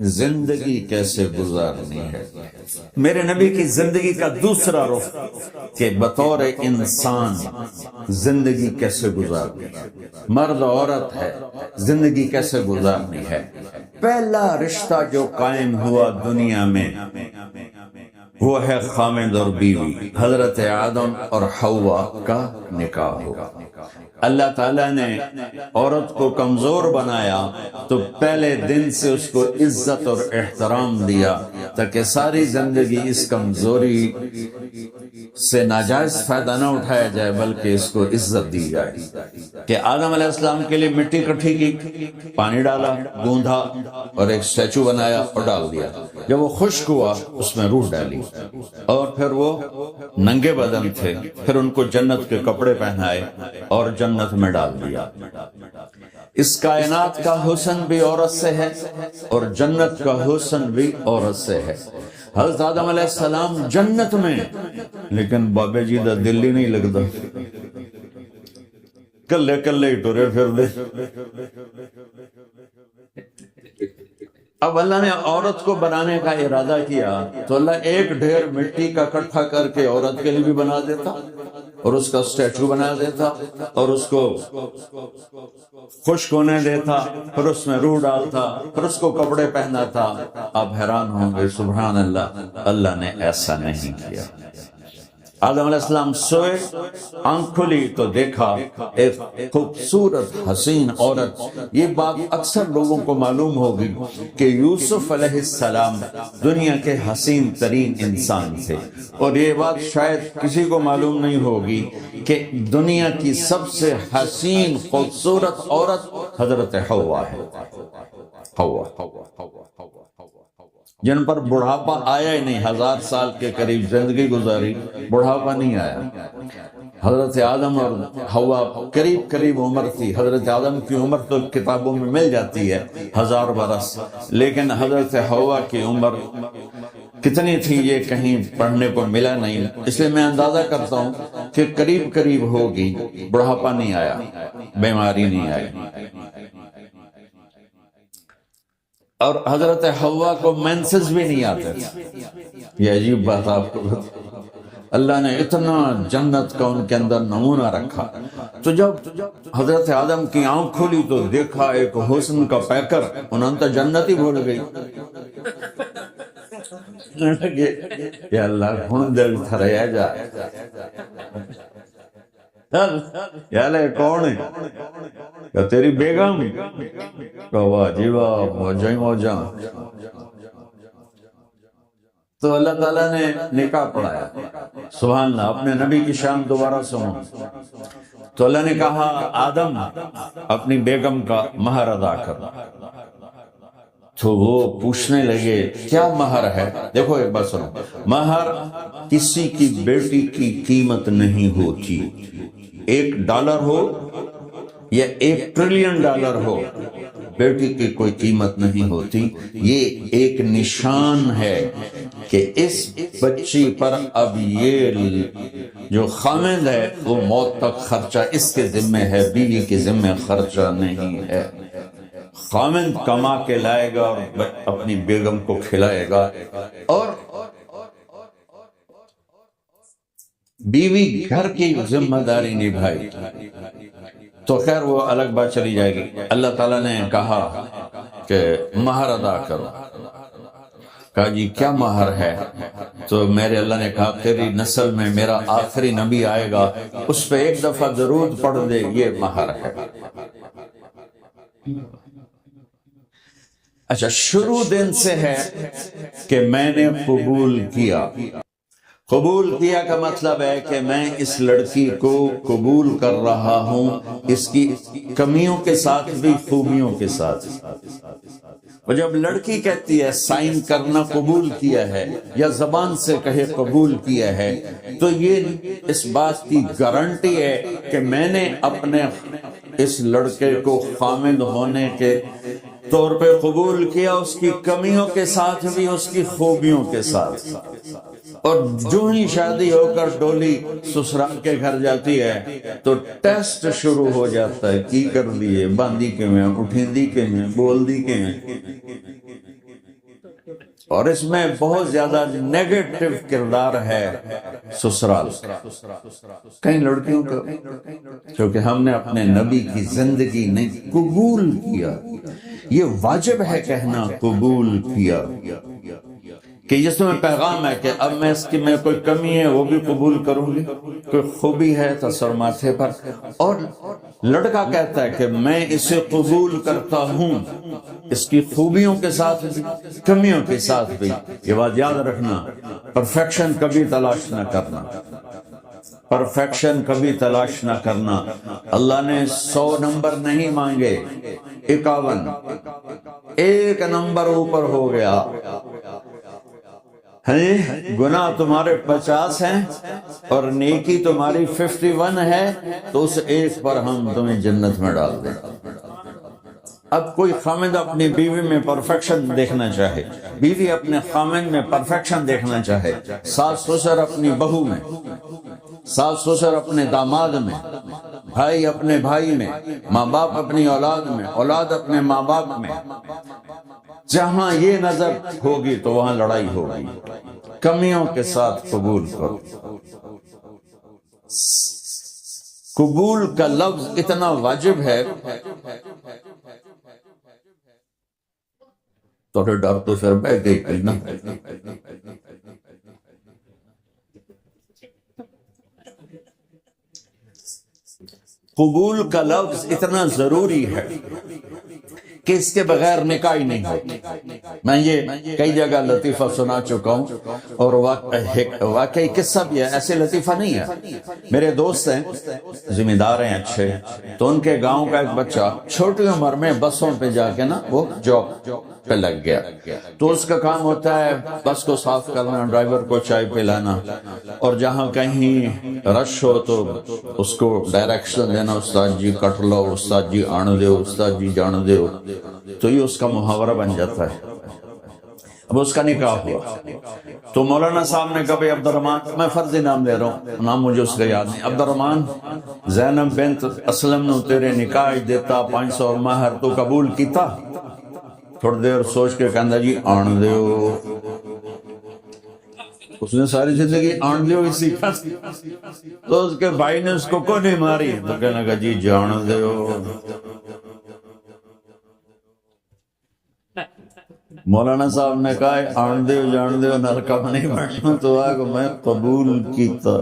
زندگی کیسے گزارنی ہے۔ میرے نبی کی زندگی کا دوسرا رخ کہ بطور انسان زندگی کیسے گزارنی ہے، مرد عورت ہے زندگی کیسے گزارنی ہے۔ پہلا رشتہ جو قائم ہوا دنیا میں وہ ہے خامد اور بیوی، حضرت آدم اور حوا کا نکاح ہوا۔ اللہ تعالیٰ نے عورت کو کمزور بنایا تو پہلے دن سے اس کو عزت اور احترام دیا تاکہ ساری زندگی اس کمزوری سے ناجائز فائدہ نہ اٹھایا جائے بلکہ اس کو عزت دی جائے۔ کہ آدم علیہ السلام کے لیے مٹی کٹھی کی، پانی ڈالا، گوندھا اور ایک اسٹیچو بنایا اور ڈال دیا۔ جب وہ خشک ہوا اس میں روح ڈالی اور پھر وہ ننگے بدن تھے، پھر ان کو جنت کے کپڑے پہنائے اور جنت میں ڈال دیا۔ اس کائنات کا حسن بھی عورت سے ہے اور جنت کا حسن بھی عورت سے ہے۔ حضرت آدم علیہ السلام جنت میں، لیکن بابے جی دا دل ہی نہیں لگتا، کلے کلے ہی ٹرے پھر دے۔ اب اللہ نے عورت کو بنانے کا ارادہ کیا تو اللہ ایک ڈھیر مٹی کا اکٹھا کر کے عورت کے لیے بھی بنا دیتا اور اس کا اسٹیچو بنا دیتا اور اس کو خشک ہونے دیتا، پھر اس میں روح ڈالتا، پھر اس کو کپڑے پہناتا۔ آپ حیران ہوں گے، سبحان اللہ، اللہ نے ایسا نہیں کیا۔ آدم علیہ السلام سوئے، آنکھ کھلی تو دیکھا ایک خوبصورت حسین عورت۔ یہ بات اکثر لوگوں کو معلوم ہوگی کہ یوسف علیہ السلام دنیا کے حسین ترین انسان تھے، اور یہ بات شاید کسی کو معلوم نہیں ہوگی کہ دنیا کی سب سے حسین خوبصورت عورت حضرت حوا ہے۔ حوا جن پر بڑھاپا آیا ہی نہیں، 1000 سال کے قریب زندگی گزاری، بڑھاپا نہیں آیا۔ حضرت آدم اور حوا قریب قریب عمر تھی۔ حضرت آدم کی عمر تو کتابوں میں مل جاتی ہے 1000 برس، لیکن حضرت حوا کی عمر کتنی تھی یہ کہیں پڑھنے کو ملا نہیں، اس لیے میں اندازہ کرتا ہوں کہ قریب قریب ہوگی۔ بڑھاپا نہیں آیا، بیماری نہیں آئی، اور حضرت حوا کو مینسز بھی نہیں آتے تھے۔ یہ عجیب بات آپ کو اللہ نے اتنا جنت کا ان کے اندر نمونہ رکھا۔ تو جب حضرت آدم کی آنکھ کھولی تو دیکھا ایک حسن کا پیکر، انہوں نے تو جنت ہی بھول گئی۔ یا اللہ ہن دل تھریا جا، یا اللہ کون ہے؟ کہ تیری بیگم؟ کہ واہ جی واہ، موجاں ہی موجاں۔ تو اللہ تعالیٰ نے نکاح پڑھایا۔ سبحان اللہ، اپنے نبی کی شان دوبارہ سنو۔ تو اللہ نے کہا آدم اپنی بیگم کا مہر ادا کر۔ تو وہ پوچھنے لگے کیا مہر ہے؟ دیکھو ایک بات سنو، مہر کسی کی بیٹی کی قیمت نہیں ہوتی۔ $1 ہو یا $1 ٹریلین ہو، بیٹی کی کوئی قیمت نہیں ہوتی۔ یہ ایک نشان ہے کہ اس بچی پر اب یہ جو خامد ہے وہ موت تک خرچہ اس کے ذمہ ہے، بیوی کے ذمہ خرچہ نہیں ہے۔ خامد کما کے لائے گا اور اپنی بیگم کو کھلائے گا، اور بیوی گھر کی ذمہ داری نبھائی تو خیر وہ الگ بات چلی جائے گی۔ اللہ تعالیٰ نے کہا کہ مہر ادا کرو۔ کہا جی کیا مہر ہے؟ تو میرے اللہ نے کہا تیری نسل میں میرا آخری نبی آئے گا، اس پہ ایک دفعہ درود پڑھ دے، یہ مہر ہے۔ اچھا، شروع دن سے ہے کہ میں نے قبول کیا۔ قبول کیا کا مطلب ہے کہ میں اس لڑکی کو قبول کر رہا ہوں، اس کی کمیوں کے ساتھ بھی خوبیوں کے ساتھ۔ اور جب لڑکی کہتی ہے سائن کرنا قبول کیا ہے، یا زبان سے کہے قبول کیا ہے، تو یہ اس بات کی گارنٹی ہے کہ میں نے اپنے اس لڑکے کو خامد ہونے کے طور پہ قبول کیا، اس کی کمیوں کے ساتھ بھی اس کی خوبیوں کے ساتھ۔ اور جو ہی شادی ہو کر ڈولی سسرال کے گھر جاتی ہے تو ٹیسٹ شروع ہو جاتا ہے، کی کر دیے، باندھی کے میں، اٹھیندی کے میں، بول دی کے میں۔ اور اس میں بہت زیادہ نیگیٹو کردار ہے سسرال کا. کئی لڑکیوں کو کیونکہ ہم نے اپنے نبی کی زندگی نہیں قبول کیا. یہ واجب ہے کہنا قبول کیا کہ جس میں پیغام ہے کہ اب میں اس کی میں کوئی کمی ہے وہ بھی قبول کروں گی, کوئی خوبی ہے تو سر ماتھے پر. اور لڑکا کہتا ہے کہ میں اسے قبول کرتا ہوں, اس کی خوبیوں کے ساتھ بھی کمیوں کے ساتھ بھی. یہ بات یاد رکھنا, پرفیکشن کبھی تلاش نہ کرنا, پرفیکشن کبھی تلاش نہ کرنا. اللہ نے 100 نمبر نہیں مانگے, 51, ایک نمبر اوپر ہو گیا. گناہ تمہارے 50 ہیں اور نیکی تمہاری 51 ہے, تو اس ایک پر ہم تمہیں جنت میں ڈال دیں. اب کوئی خامد اپنی بیوی میں پرفیکشن دیکھنا چاہے, بیوی اپنے خامد میں پرفیکشن دیکھنا چاہے, ساس سسر اپنی بہو میں, ساس سسر اپنے داماد میں, بھائی اپنے بھائی میں, ماں باپ اپنی اولاد میں, اولاد اپنے ماں باپ میں, جہاں یہ نظر ہوگی تو وہاں لڑائی ہوگی. کمیوں کے ساتھ قبول کرو. قبول کا لفظ اتنا واجب ہے تو ڈر تو پھر بیٹھ گئی نا. قبول کا لفظ اتنا ضروری ہے کہ اس کے بغیر نکاح ہی نہیں ہوتی. میں یہ کئی جگہ لطیفہ سنا چکا ہوں, اور واقعی قصہ بھی ہے, ایسے لطیفہ نہیں ہے. میرے دوست ہیں, ذمہ دار ہیں اچھے, تو ان کے گاؤں کا ایک بچہ چھوٹی عمر میں بسوں پہ جا کے نا وہ جاب پہ لگ گیا. تو اس کا کام ہوتا ہے بس کو صاف کرنا, ڈرائیور کو چائے پلانا, اور جہاں کہیں رش ہو تو اس کو ڈائریکشن دینا, استاد جی کٹ لو, استاد جی آن دو, استاد جی جان دو. تو یہ اس کا محاورہ بن جاتا ہے. اب اس کا نکاح ہوا تو مولانا صاحب نے کہا بھائی عبد الرحمان, میں فرضی نام لے رہا ہوں, نام مجھے اس کا یاد نہیں, عبد الرحمان زینب بنت اسلم نو تیرے نکاح دیتا 500 مہر, تو قبول کیتا؟ تھوڑی دیر سوچ کے کہندا جی آن دیو. اس نے ساری زندگی آن دیو ہی سیکھا. تو اس کے بھائی نے اس کو کوئی نہیں ماری, تو کہنے لگا جی جان دیو. مولانا صاحب نے کہا آن دیو جان دیو نرکم نہیں بڑھنا, تو آگا میں قبول کیتا.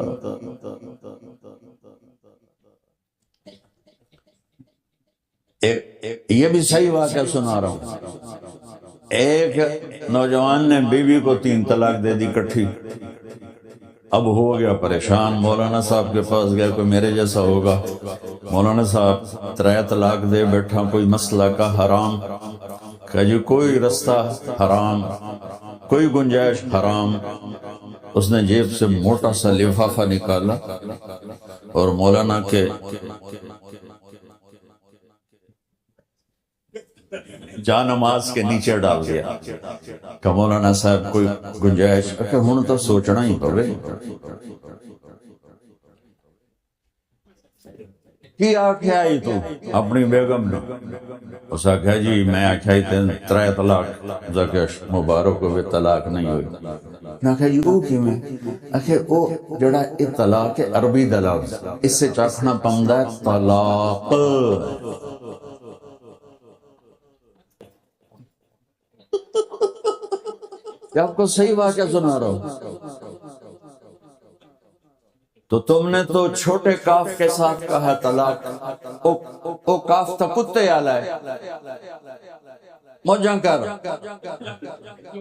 یہ بھی صحیح واقعہ سنا رہا ہوں. ایک نوجوان نے بیوی کو 3 طلاق دے دی کٹھی. اب ہو گیا پریشان, مولانا صاحب کے پاس گیا, کوئی میرے جیسا ہوگا. مولانا صاحب 3 طلاق دے بیٹھا, کوئی مسئلہ کا حرام, کہ جی کوئی رستہ حرام, کوئی گنجائش حرام. اس نے جیب سے موٹا سا لفافہ نکالا اور مولانا کے جا نماز کے نیچے ڈال دیا کہ مولانا صاحب کوئی گنجائش, کہ ہن تو سوچنا ہی پوے. کی آکھیا ہی تو اپنی بیگم نے, اس آکھیا جی میں آکھیا ہی 3 طلاق, جاکہ مبارک ہوئے طلاق نہیں ہوئی. میں آکھیا جی او کی میں آکھیا او جڑا یہ طلاق عربی دلال, اس سے چاکھنا پمدا ہے طلاق. کہ آپ کو صحیح واقعہ سنا رہا ہوں. تو تم نے تو چھوٹے کاف کے ساتھ کہا طلاق, او کاف تا کتے آلا ہے, موجاں کر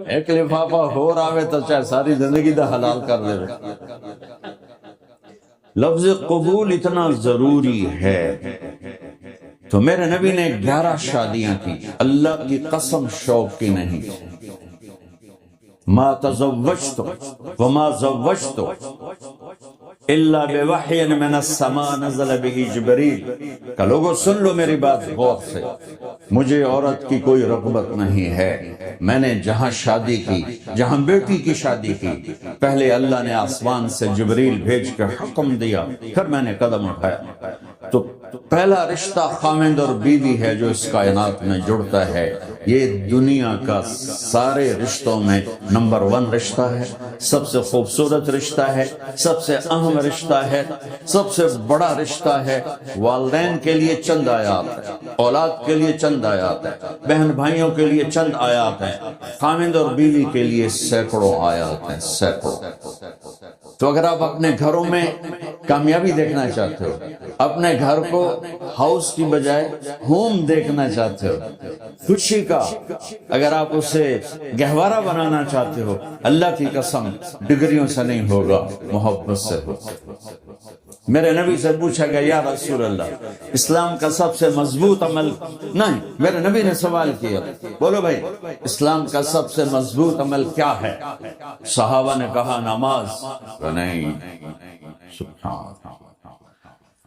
ایک لفافہ ہو رہا ہے تو چاہے ساری زندگی دا حلال کر دے. لفظ قبول اتنا ضروری ہے. تو میرے نبی نے 11 شادیاں کی, اللہ کی قسم شوق کی نہیں. ما تزوجت وما زوجت الا بوحی من السماء نزل به جبریل. کہ لوگوں سن لو میری بات غور سے, مجھے عورت کی کوئی رغبت نہیں ہے. میں نے جہاں شادی کی, جہاں بیٹی کی شادی کی, پہلے اللہ نے آسمان سے جبریل بھیج کر حکم دیا, پھر میں نے قدم اٹھایا. تو پہلا رشتہ خامند اور بیوی ہے جو اس کائنات میں جڑتا ہے. یہ دنیا کا سارے رشتوں میں نمبر 1 رشتہ ہے، سب سے خوبصورت رشتہ ہے، سب سے اہم رشتہ ہے، سب سے بڑا رشتہ ہے۔ والدین کے لیے چند آیات ہیں، اولاد کے لیے چند آیات ہیں، بہن بھائیوں کے لیے چند آیات ہیں، خاوند اور بیوی کے لیے سینکڑوں آیات ہیں، سینکڑوں۔ تو اگر آپ اپنے گھروں میں کامیابی دیکھنا چاہتے ہو، اپنے گھر کو ہاؤس کی بجائے ہوم دیکھنا چاہتے ہو، خوشی کا اگر آپ اسے گہوارہ بنانا چاہتے ہو، اللہ کی قسم ڈگریوں سے نہیں ہوگا، محبت سے ہوگا۔ میرے نبی سے پوچھا گیا یا رسول اللہ اسلام کا سب سے مضبوط عمل، نہیں، میرے نبی نے سوال کیا، بولو بھائی اسلام کا سب سے مضبوط عمل کیا ہے؟ صحابہ نے کہا نماز، نہیں، سبحان اللہ۔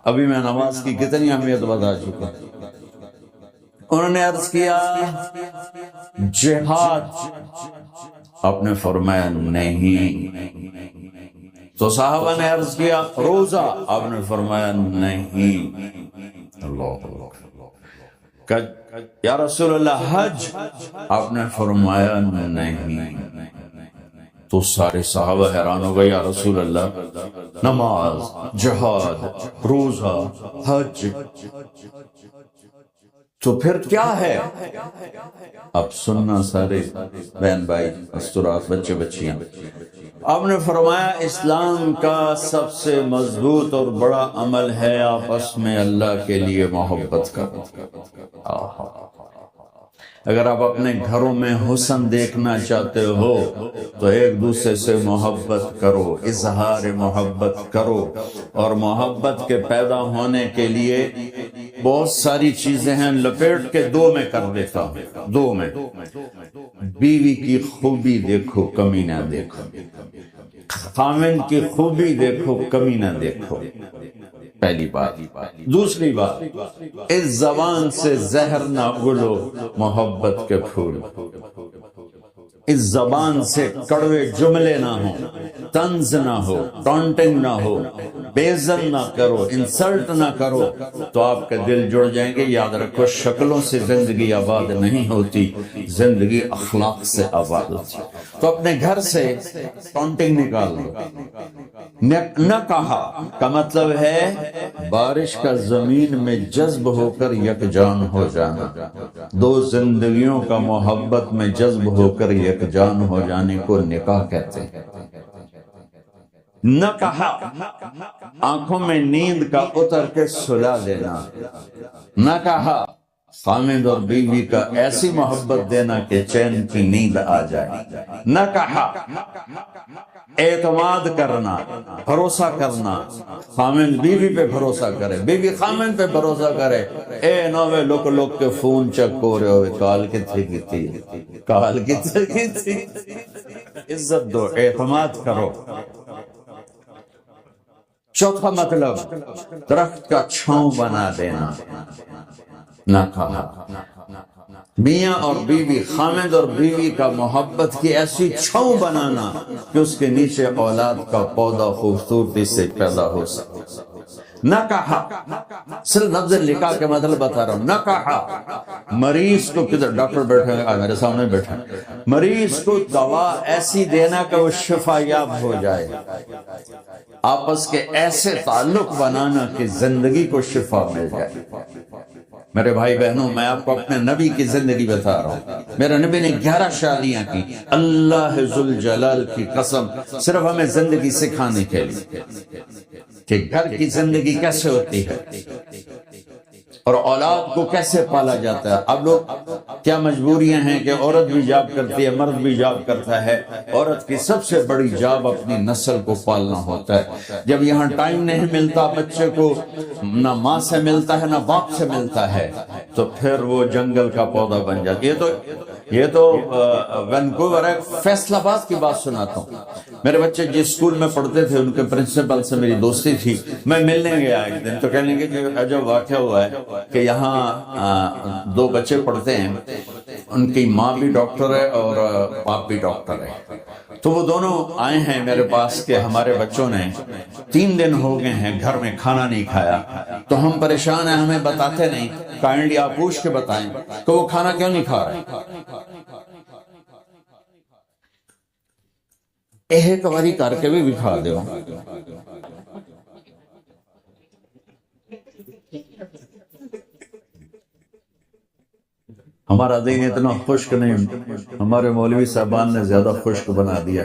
ابھی میں نماز کی کتنی اہمیت بتا چکا۔ انہوں نے عرض کیا جہاد، آپ نے فرمایا نہیں۔ تو صحابہ نے عرض کیا روزہ، آپ نے فرمایا نہیں۔ اللہ، یا رسول اللہ حج، آپ نے فرمایا نہیں۔ تو سارے صحابہ حیران ہو گئے، یا رسول اللہ نماز، جہاد، روزہ، حج، تو پھر کیا ہے؟ اب سننا سارے بہن بھائی، استرات، بچے بچیاں، آپ نے فرمایا اسلام کا سب سے مضبوط اور بڑا عمل ہے آپس میں اللہ کے لیے محبت کرو۔ اگر آپ اپنے گھروں میں حسن دیکھنا چاہتے ہو تو ایک دوسرے سے محبت کرو، اظہار محبت کرو، اور محبت کے پیدا ہونے کے لیے بہت ساری چیزیں ہیں، لپیٹ کے 2 میں کر دیتا ہوں، 2 میں۔ بیوی کی خوبی دیکھو، کمی نہ دیکھو، خاوند کی خوبی دیکھو، کمی نہ دیکھو، پہلی بات۔ دوسری بات، اس زبان سے زہر نہ اگلو محبت کے پھول، اس زبان سے کڑوے جملے نہ ہوں، طنز نہ ہو، ٹانٹنگ نہ ہو، بیزن نہ کرو، انسلٹ نہ کرو، تو آپ کے دل جڑ جائیں گے۔ یاد رکھو شکلوں سے زندگی آباد نہیں ہوتی، زندگی اخلاق سے آباد ہوتی۔ تو اپنے گھر سے ٹانٹنگ نکال دو۔ نہ کہا کا مطلب ہے بارش کا زمین میں جذب ہو کر یکجان ہو جانا، 2 زندگیوں کا محبت میں جذب ہو کر یکجان ہو جانے کو نکاح کہتے ہیں۔ نہ کہا آنکھوں میں نیند کا اتر کے سلا دینا، نہ کہا خاوند اور بیوی کا ایسی محبت دینا کہ چین کی نیند آ جائے، نہ کہا اعتماد کرنا، بھروسہ کرنا، خاوند بیوی پہ بھروسہ کرے، بیوی خاوند پہ بھروسہ کرے۔ اے نوے لوگ کے فون چیک ہو رہے ہوئے، کال کتنے کی تھی، کال کتنے کی تھی۔ عزت دو، اعتماد کرو۔ چوتھا مطلب درخت کا چھاؤں بنا دینا، نہ کہا میاں اور بیوی، خاوند اور بیوی کا محبت کی ایسی چھاؤں بنانا کہ اس کے نیچے اولاد کا پودا خوبصورتی سے پیدا ہو سکے۔ نہ کہا، صرف لفظ نکاح کے مطلب بتا رہا ہوں، نہ کہا مریض کو، کدھر ڈاکٹر بیٹھے ہیں، میرے سامنے بیٹھے ہیں، مریض کو دوا ایسی دینا کہ وہ شفا یاب ہو جائے، آپس کے ایسے تعلق بنانا کہ زندگی کو شفا مل جائے۔ میرے بھائی بہنوں، میں آپ کو اپنے نبی کی زندگی بتا رہا ہوں۔ میرے نبی نے 11 شادیاں کی، اللہ ذوالجلال کی قسم، صرف ہمیں زندگی سکھانے کے لیے کہ گھر کی زندگی کیسے ہوتی ہے اور اولاد کو کیسے پالا جاتا ہے۔ اب لوگ کیا مجبوریاں ہیں کہ عورت بھی جاب کرتی ہے، مرد بھی جاب کرتا ہے۔ عورت کی سب سے بڑی جاب اپنی نسل کو پالنا ہوتا ہے۔ جب یہاں ٹائم نہیں ملتا بچے کو، نہ ماں سے ملتا ہے نہ باپ سے ملتا ہے، تو پھر وہ جنگل کا پودا بن جاتی ہے۔ تو یہ تو وینکوور ہے، فیصل آباد کی بات سناتا ہوں. میرے بچے جس اسکول میں پڑھتے تھے ان کے پرنسپل سے میری دوستی تھی. میں ملنے گیا ایک دن تو کہنے لگے کہ عجب واقعہ ہوا ہے کہ یہاں 2 بچے پڑھتے ہیں، ان کی ماں بھی ڈاکٹر ہے اور باپ بھی ڈاکٹر ہے. تو وہ دونوں آئے ہیں میرے پاس کہ ہمارے بچوں نے 3 دن ہو گئے ہیں گھر میں کھانا نہیں کھایا، تو ہم پریشان ہیں، ہمیں بتاتے نہیں، کائنڈلی آپ پوچھ کے بتائیں کہ وہ کھانا کیوں نہیں کھا رہے. ایک باری کر کے بھی کھا دو. ہمارا دین اتنا خشک نہیں، ہمارے مولوی صاحبان نے زیادہ خشک بنا دیا.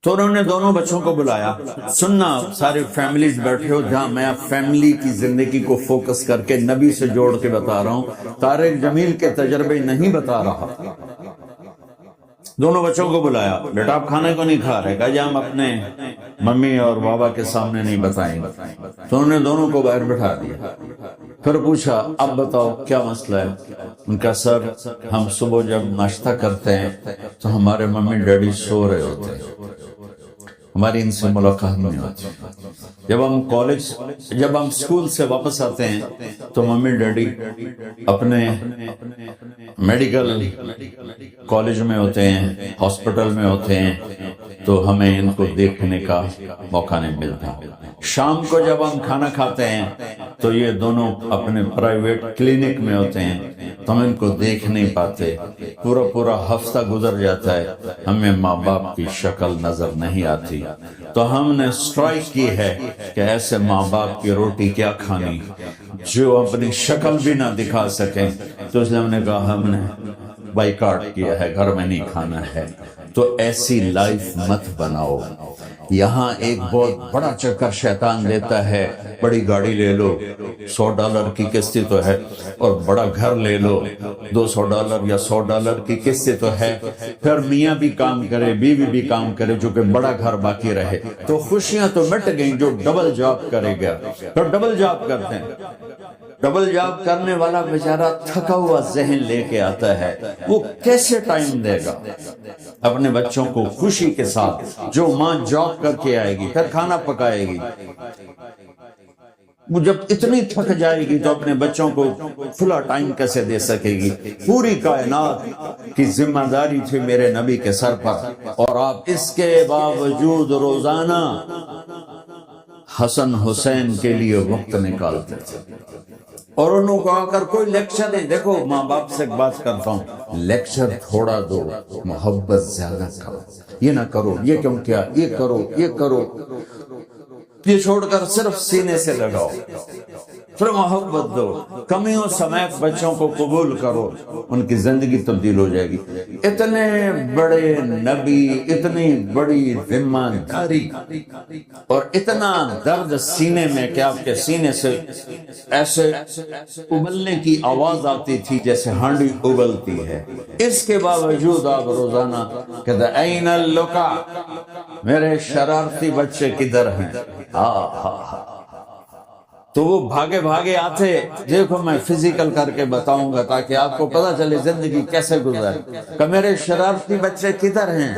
تو انہوں نے دونوں بچوں کو بلایا. سننا سارے فیملیز بیٹھے ہو، جہاں میں فیملی کی زندگی کو فوکس کر کے نبی سے جوڑ کے بتا رہا ہوں، طارق جمیل کے تجربے نہیں بتا رہا. دونوں بچوں کو بلایا، بیٹا آپ کھانا کو نہیں کھا رہے؟ کہا جی ہم اپنے ممی اور بابا کے سامنے نہیں بتائیں. تو انہوں نے دونوں کو باہر بٹھا دیا. پھر پوچھا اب بتاؤ کیا مسئلہ ہے؟ ان کا سر ہم صبح جب ناشتہ کرتے ہیں تو ہمارے ممی ڈیڈی سو رہے ہوتے ہیں، ہماری ان سے ملاقات نہیں ہوتی. جب ہم اسکول سے واپس آتے ہیں تو ممی ڈیڈی اپنے میڈیکل کالج میں ہوتے ہیں، ہاسپٹل میں ہوتے ہیں، تو ہمیں ان کو دیکھنے کا موقع نہیں ملتا. شام کو جب ہم کھانا کھاتے ہیں تو یہ دونوں اپنے پرائیویٹ کلینک میں ہوتے ہیں، تو ہم ان کو دیکھ نہیں پاتے. پورا ہفتہ گزر جاتا ہے، ہمیں ماں باپ کی شکل نظر نہیں آتی. تو ہم نے اسٹرائک کی ہے کہ ایسے ماں باپ کی روٹی کیا کھانی جو اپنی شکل بھی نہ دکھا سکیں. تو اس لیے ہم نے کہا ہم نے بائیکاٹ کیا ہے، گھر میں نہیں کھانا ہے. تو ایسی لائف مت بناؤ. یہاں ایک بہت بڑا چکر شیطان دیتا ہے، بڑی گاڑی لے لو، $100 کی قسط تو ہے، اور بڑا گھر لے لو، $200 یا $100 کی قسط تو ہے. پھر میاں بھی کام کرے، بیوی بھی کام کرے، جو کہ بڑا گھر باقی رہے، تو خوشیاں تو مٹ گئیں. جو ڈبل جاب کرے گا، پھر ڈبل جاب کرتے ہیں. ڈبل جاب کرنے والا بیچارہ تھکا ہوا ذہن لے کے آتا ہے، وہ کیسے ٹائم دے گا اپنے بچوں کو خوشی کے ساتھ؟ جو ماں جاب کر کے آئے گی پھر کھانا پکائے گی، وہ جب اتنی تھک جائے گی تو اپنے بچوں کو کھلا ٹائم کیسے دے سکے گی؟ پوری کائنات کی ذمہ داری تھی میرے نبی کے سر پر، اور آپ اس کے باوجود روزانہ حسن حسین کے لیے وقت نکالتے تھے. اور انہوں کو آ کر کوئی لیکچر نہیں. دیکھو ماں باپ سے بات کرتا ہوں، لیکچر تھوڑا دو، محبت زیادہ کرو. یہ نہ کرو، یہ کیوں کیا، یہ کرو، یہ کرو، یہ چھوڑ کر صرف سینے سے لگاؤ، پھر محبت دو. کمیوں سمیت بچوں کو قبول کرو، ان کی زندگی تبدیل ہو جائے گی. اتنے بڑے نبی، اتنی بڑی ذمہ داری، اور اتنا درد سینے میں کہ آپ کے سینے سے ایسے ابلنے کی آواز آتی تھی جیسے ہانڈی ابلتی ہے. اس کے باوجود آپ روزانہ کہتے این اللقا، میرے شرارتی بچے کدھر ہیں؟ تو وہ بھاگے بھاگے آتے. دیکھو میں فزیکل کر کے بتاؤں گا تاکہ آپ کو پتا چلے زندگی کیسے گزرے کہ میرے شرارتی بچے کدھر ہیں.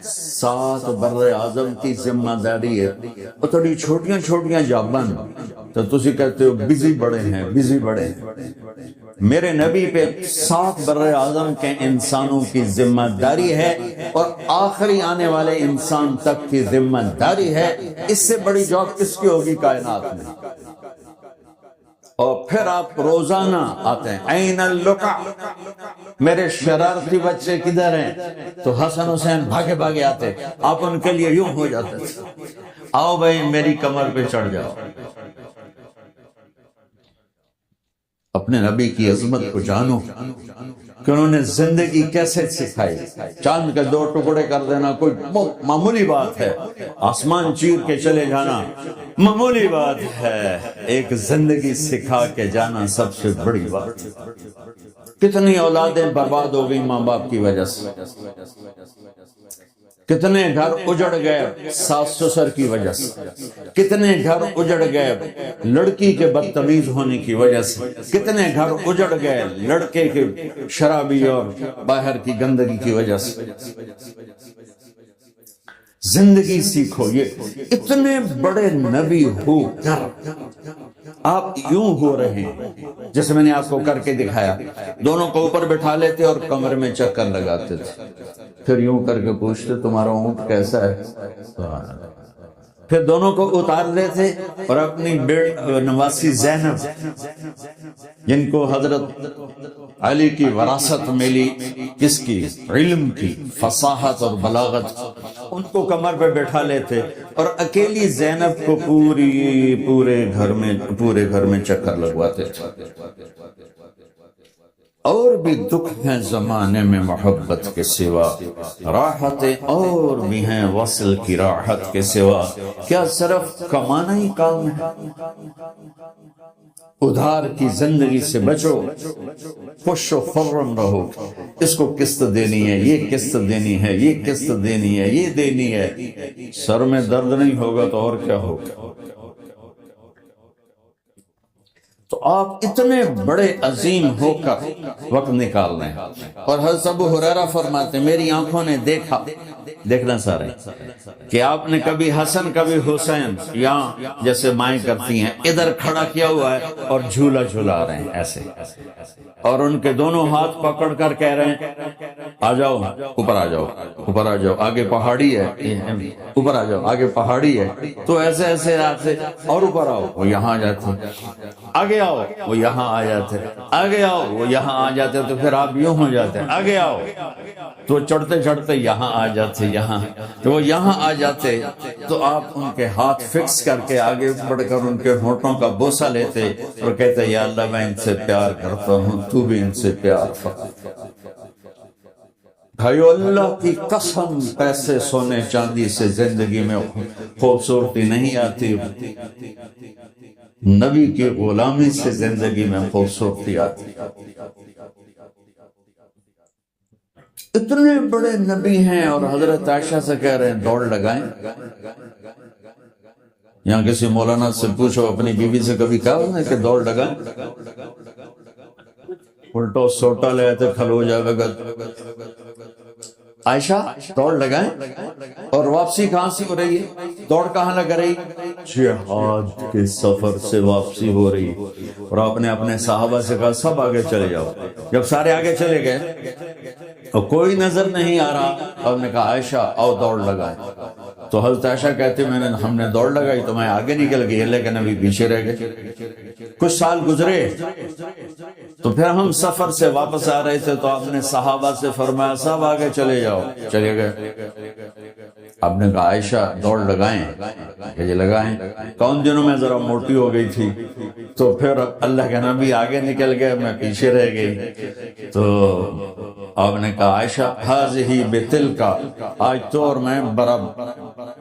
7 بر اعظم کی ذمہ داری ہے، وہ تھوڑی چھوٹیاں جابن، تو تسی کہتے ہو بزی بڑے ہیں، بزی بڑے ہیں. میرے نبی پہ 7 بر اعظم کے انسانوں کی ذمہ داری ہے، اور آخری آنے والے انسان تک کی ذمہ داری ہے. اس سے بڑی جاب کس کی ہوگی کائنات میں؟ اور پھر آپ روزانہ آتے ہیں این اللقا، میرے شرارتی بچے کدھر ہیں؟ تو حسن حسین بھاگے بھاگے آتے. آپ ان کے لیے یوں ہو جاتے تھے، آؤ بھائی میری کمر پہ چڑھ جاؤ. اپنے نبی کی عظمت کو جانو کہ انہوں نے زندگی کیسے سکھائی. چاند کے 2 ٹکڑے کر دینا کوئی معمولی بات ہے، آسمان چیر کے چلے جانا معمولی بات ہے، ایک زندگی سکھا کے جانا سب سے بڑی بات ہے. کتنی اولادیں برباد ہو گئی ماں باپ کی وجہ سے، کتنے گھر اجڑ گئے ساس سسر کی وجہ سے، کتنے گھر اجڑ گئے لڑکی کے بدتمیز ہونے کی وجہ سے، کتنے گھر اجڑ گئے لڑکے کے شرابی اور باہر کی گندگی کی وجہ سے۔ زندگی سیکھو، یہ اتنے بڑے نبی ہو کر آپ یوں ہو رہے ہیں جیسے میں نے آپ کو کر کے دکھایا، دونوں کو اوپر بٹھا لیتے اور کمر میں چکر لگاتے تھے، پھر یوں کر کے پوچھتے تمہارا اونٹ کیسا ہے، پھر دونوں کو اتار لیتے اور اپنی نواسی زینب جن کو حضرت علی کی وراثت ملی، کس کی؟ علم کی، فصاحت اور بلاغت، ان کو کمر پہ بٹھا لیتے اور اکیلی زینب کو پورے گھر میں چکر لگواتے تھے۔ اور بھی دکھ ہیں زمانے میں محبت کے سوا، راحتیں اور بھی ہیں وصل کی راحت کے سوا، کیا صرف کمانا ہی کام ہے؟ ادھار کی زندگی سے بچو، خوش و خرم رہو، اس کو قسط دینی ہے، یہ قسط دینی ہے، یہ قسط دینی ہے، یہ دینی ہے، سر میں درد نہیں ہوگا تو اور کیا ہوگا؟ تو آپ اتنے بڑے عظیم ہو کر وقت نکال رہے ہیں۔ اور حضرت ابو ہریرہ فرماتے ہیں میری آنکھوں نے دیکھنا سارے کہ آپ نے کبھی حسن کبھی حسین یہاں جیسے مائیں کرتی ہیں ادھر کھڑا کیا ہوا ہے اور جھولا جھولا رہے ہیں ایسے، اور ان کے دونوں ہاتھ پکڑ کر کہہ رہے ہیں آ جاؤ اوپر، آ جاؤ اوپر، آ جاؤ، آگے پہاڑی ہے، اوپر آ جاؤ، آگے پہاڑی ہے، تو ایسے ایسے آتے اور اوپر آؤ، وہ یہاں آ جاتے، آگے آؤ وہ یہاں آ جاتے، آگے آؤ وہ یہاں آ جاتے، تو پھر آپ یوں ہو جاتے، آگے آؤ تو چڑھتے چڑھتے یہاں آ جاتے، یہاں تو وہ یہاں آ جاتے، تو آپ ان کے ہاتھ فکس کر کے آگے بڑھ کر ان کے ہونٹوں کا بوسہ لیتے اور کہتے یا اللہ میں ان سے پیار کرتا ہوں، تو بھی ان سے پیار فرما۔ بھائیو اللہ کی قسم پیسے سونے چاندی سے زندگی میں خوبصورتی نہیں آتی، نبی کی غلامی سے زندگی میں خوبصورتی آتی۔ اتنے بڑے نبی ہیں اور حضرت عائشہ سے کہہ رہے ہیں دوڑ لگائیں۔ یہاں کسی مولانا سے پوچھو اپنی بیوی سے کبھی کہا انہیں کہ دوڑ لگائیں؟ الٹو سوٹا لے آتے کھلو جائے گا۔ عائشہ دوڑ لگائیں، اور واپسی کہاں سے ہو رہی ہے؟ دوڑ کہاں لگ رہی؟ جہاد کے سفر سے واپسی ہو رہی، اور آپ نے اپنے صحابہ سے کہا سب آگے چلے جاؤ۔ جب سارے آگے چلے گئے اور کوئی نظر نہیں آ رہا، آپ نے کہا عائشہ آؤ دوڑ لگائیں، تو حضرت عائشہ کہتے ہم نے دوڑ لگائی تو میں آگے نکل گئی لیکن ابھی پیچھے رہ گئے۔ کچھ سال گزرے تو پھر ہم سفر سے واپس آ رہے تھے تو آپ نے صحابہ سے فرمایا سب آگے چلے جاؤ، چلے گئے۔ آپ نے کہا عائشہ دوڑ لگائیں، کہ لگائیں۔ کون دنوں میں ذرا موٹی ہو گئی تھی تو پھر اللہ کے نبی آگے نکل گئے، میں پیچھے رہ گئی، تو آپ نے کہا عائشہ ہذہ بتلک، آج تو اور میں برابر